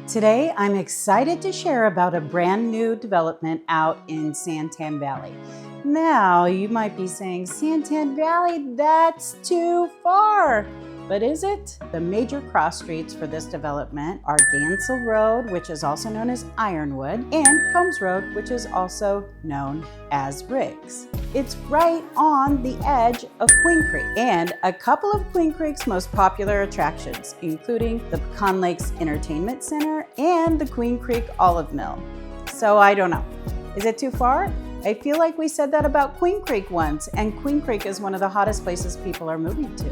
Today, I'm excited to share about a brand new development out in Santan Valley. Now, you might be saying, Santan Valley, that's too far. But is it? The major cross streets for this development are Gansel Road, which is also known as Ironwood, and Combs Road, which is also known as Riggs. It's right on the edge of Queen Creek and a couple of Queen Creek's most popular attractions, including the Pecan Lakes Entertainment Center and the Queen Creek Olive Mill. So I don't know. Is it too far? I feel like we said that about Queen Creek once, and Queen Creek is one of the hottest places people are moving to.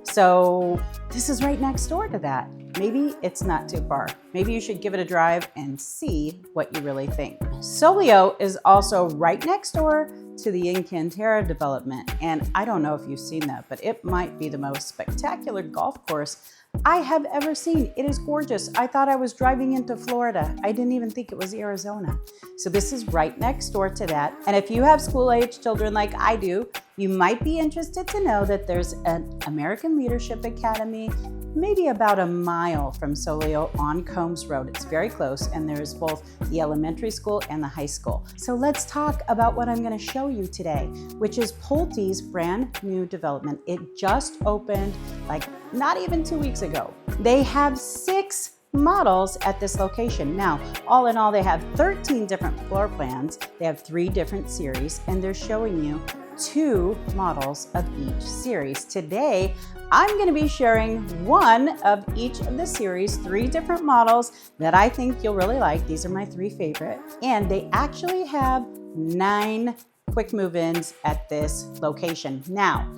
So this is right next door to that. Maybe it's not too far. Maybe you should give it a drive and see what you really think. SOLEO is also right next door to the Encantera development. And I don't know if you've seen that, but it might be the most spectacular golf course I have ever seen. It is gorgeous. I thought I was driving into Florida. I didn't even think it was Arizona. So this is right next door to that. And if you have school-age children like I do, you might be interested to know that there's an American Leadership Academy, maybe about a mile from SOLEO on Combs Road. It's very close, and there's both the elementary school and the high school. So let's talk about what I'm going to show you today, which is Pulte's brand new development. It just opened like not even 2 weeks ago. They have 6 models at this location. Now, all in all, they have 13 different floor plans. They have 3 different series, and they're showing you 2 models of each series. Today, I'm going to be sharing one of each of the series, 3 different models that I think you'll really like. These are my 3 favorite. And they actually have 9 quick move-ins at this location. Now,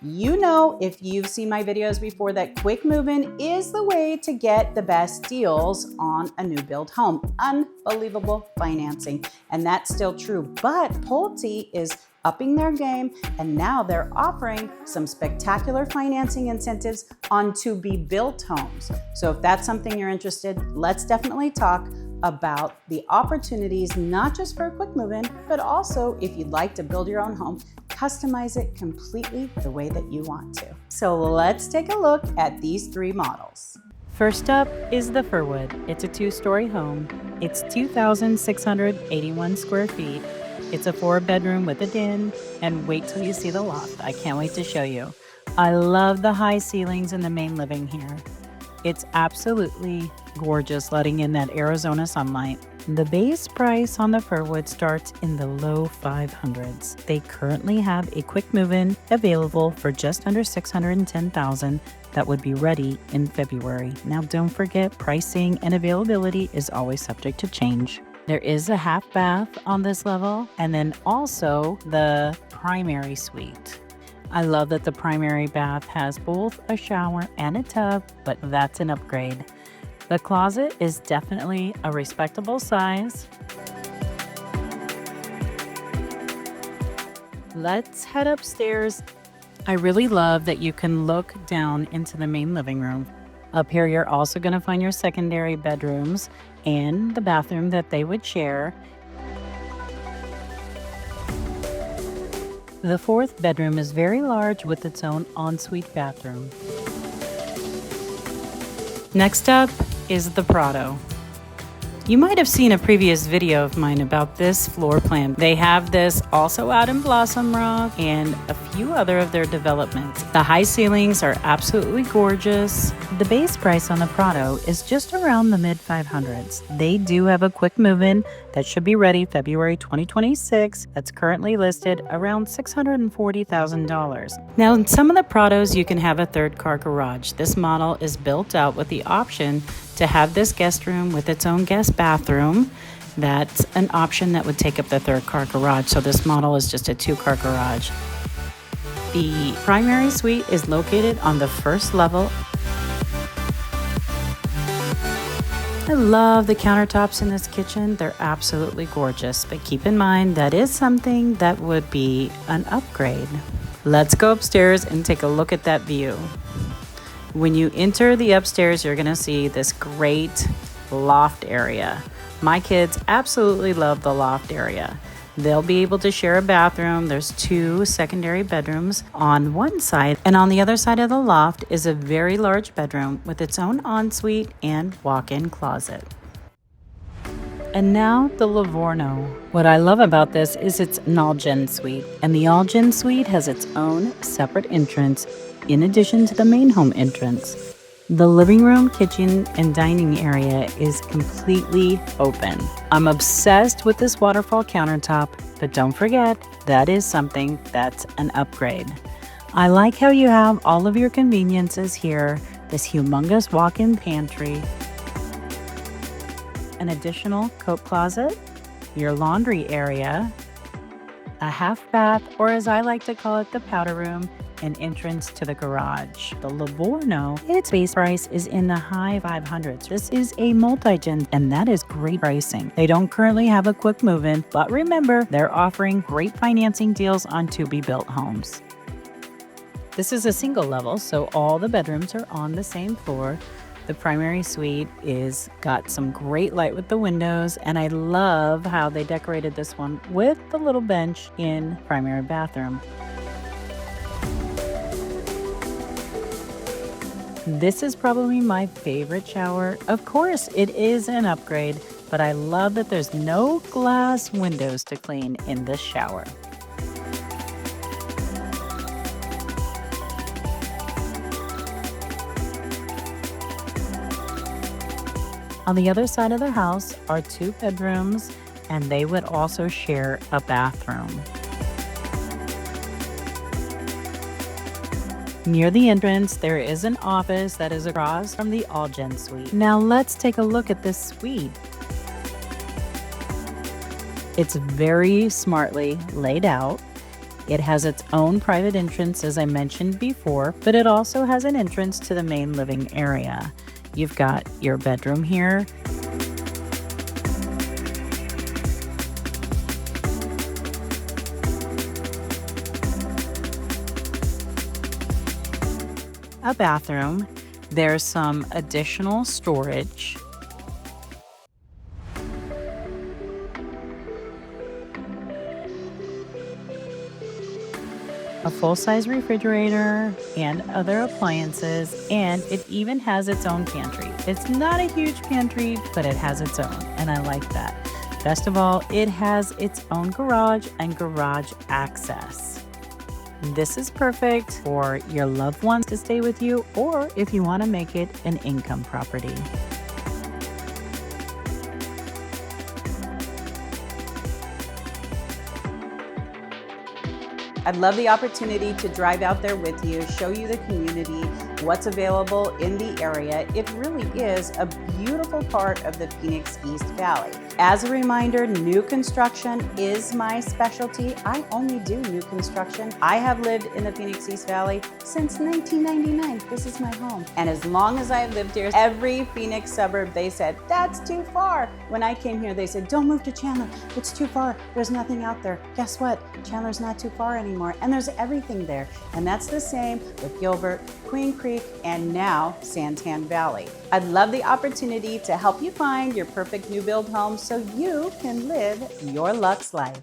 you know, if you've seen my videos before, that quick move-in is the way to get the best deals on a new build home. Unbelievable financing, and that's still true. But Pulte is upping their game, and now they're offering some spectacular financing incentives on to-be-built homes. So if that's something you're interested, let's definitely talk about the opportunities, not just for a quick move-in, but also if you'd like to build your own home, customize it completely the way that you want to. So let's take a look at these 3 models. First up is the Firwood. It's a 2-story home. It's 2,681 square feet. It's a 4-bedroom with a den, and wait till you see the loft. I can't wait to show you. I love the high ceilings in the main living here. It's absolutely gorgeous, letting in that Arizona sunlight. The base price on the Firwood starts in the low 500s. They currently have a quick move-in available for just under $610,000 that would be ready in February. Now, don't forget, pricing and availability is always subject to change. There is a half bath on this level, and then also the primary suite. I love that the primary bath has both a shower and a tub, but that's an upgrade. The closet is definitely a respectable size. Let's head upstairs. I really love that you can look down into the main living room. Up here, you're also going to find your secondary bedrooms and the bathroom that they would share. The 4th bedroom is very large with its own ensuite bathroom. Next up is the Prato. You might have seen a previous video of mine about this floor plan. They have this also out in Blossom Rock and a few other of their developments. The high ceilings are absolutely gorgeous. The base price on the Prato is just around the mid 500s. They do have a quick move-in that should be ready February 2026. That's currently listed around $640,000. Now, in some of the Pratos, you can have a 3rd car garage. This model is built out with the option to have this guest room with its own guest bathroom. That's an option that would take up the 3rd car garage. So this model is just a 2-car garage. The primary suite is located on the 1st level. I love the countertops in this kitchen. They're absolutely gorgeous, but keep in mind that is something that would be an upgrade. Let's go upstairs and take a look at that view. When you enter the upstairs, you're gonna see this great loft area. My kids absolutely love the loft area. They'll be able to share a bathroom. There's 2 secondary bedrooms on one side, and on the other side of the loft is a very large bedroom with its own ensuite and walk-in closet. And now the Lavorno. What I love about this is it's an all-gen suite, and the all-gen suite has its own separate entrance in addition to the main home entrance. The living room, kitchen, and dining area is completely open. I'm obsessed with this waterfall countertop, but don't forget, that is something that's an upgrade. I like how you have all of your conveniences here, this humongous walk-in pantry, an additional coat closet, your laundry area, a half bath, or as I like to call it, the powder room, and entrance to the garage. The Lavorno, its base price is in the high 500s. This is a multi-gen, and that is great pricing. They don't currently have a quick move-in, but remember, they're offering great financing deals on to-be-built homes. This is a single level, so all the bedrooms are on the same floor. The primary suite is got some great light with the windows, and I love how they decorated this one with the little bench in primary bathroom. This is probably my favorite shower. Of course, it is an upgrade, but I love that there's no glass windows to clean in this shower. On the other side of the house are 2 bedrooms, and they would also share a bathroom. Near the entrance, there is an office that is across from the all-gen suite. Now let's take a look at this suite. It's very smartly laid out. It has its own private entrance, as I mentioned before, but it also has an entrance to the main living area. You've got your bedroom here. A bathroom. There's some additional storage. A full-size refrigerator and other appliances, and it even has its own pantry. It's not a huge pantry, but it has its own, and I like that. Best of all, it has its own garage and garage access. This is perfect for your loved ones to stay with you, or if you want to make it an income property. I'd love the opportunity to drive out there with you, show you the community, what's available in the area. It really is a beautiful part of the Phoenix East Valley. As a reminder, new construction is my specialty. I only do new construction. I have lived in the Phoenix East Valley since 1999. This is my home. And as long as I have lived here, every Phoenix suburb, they said, that's too far. When I came here, they said, don't move to Chandler. It's too far. There's nothing out there. Guess what? Chandler's not too far anymore. And there's everything there. And that's the same with Gilbert, Queen Creek, and now Santan Valley. I'd love the opportunity to help you find your perfect new build home so you can live your luxe life.